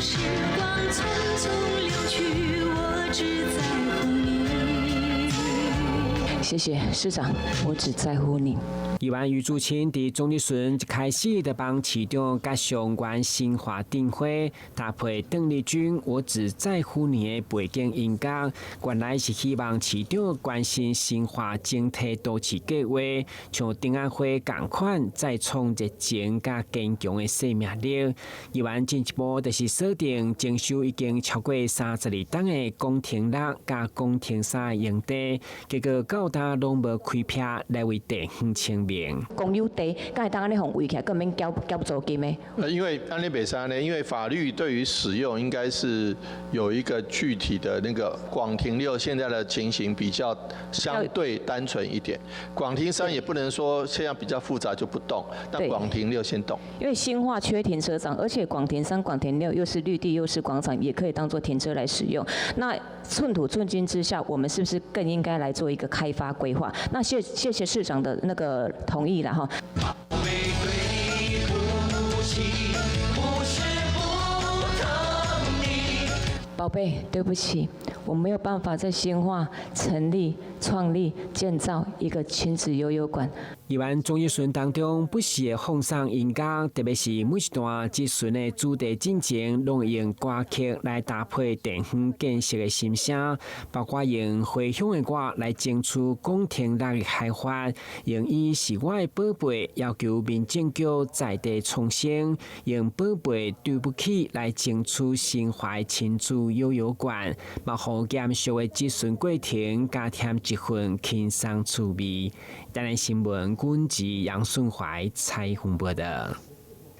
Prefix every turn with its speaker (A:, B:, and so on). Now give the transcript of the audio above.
A: 时光匆匆流去，我只在乎你。
B: 谢谢市长，我只在乎你。
C: 议员余竹清伫总理孙一开始就帮市长甲相关新华订会搭配邓丽君我只在乎你的背景音乐，原来是希望市长关心新华整体都市计划，像丁安会同款再创热情甲坚强的生命力。议员进一步就是锁定征收已经超过32档的宫廷6甲宫廷3用地，结果到达拢无开辟来为地方清。
B: 公有地，敢会当安尼互围起来，根本交租金的。
D: 因为安利北山呢，因为法律对于使用应该是有一个具体的那个广庭6现在的情形比较相对单纯一点，广庭3也不能说现在比较复杂就不动，但广庭6先动。
B: 因为新化缺停车场，而且广庭3、广庭6又是绿地又是广场，也可以当做停车来使用。那寸土寸金之下，我们是不是更应该来做一个开发规划？那谢谢市长的那个同意了哈。宝贝，对不起，我没有办法在新化创立、建造一个亲子悠悠馆。
C: 议员总议顺当中不时的放送音乐，特别是每一段即顺的主题进程，拢用歌曲来搭配地方建设的心声，包括用回乡的歌来争取宫廷6的开发，用伊是我的宝贝要求民政局在地重生，用宝贝对不起来争取新华亲子悠悠馆，嘛互减少的即顺过程加添一份轻松趣味。当然新闻。军籍杨顺怀采访报道。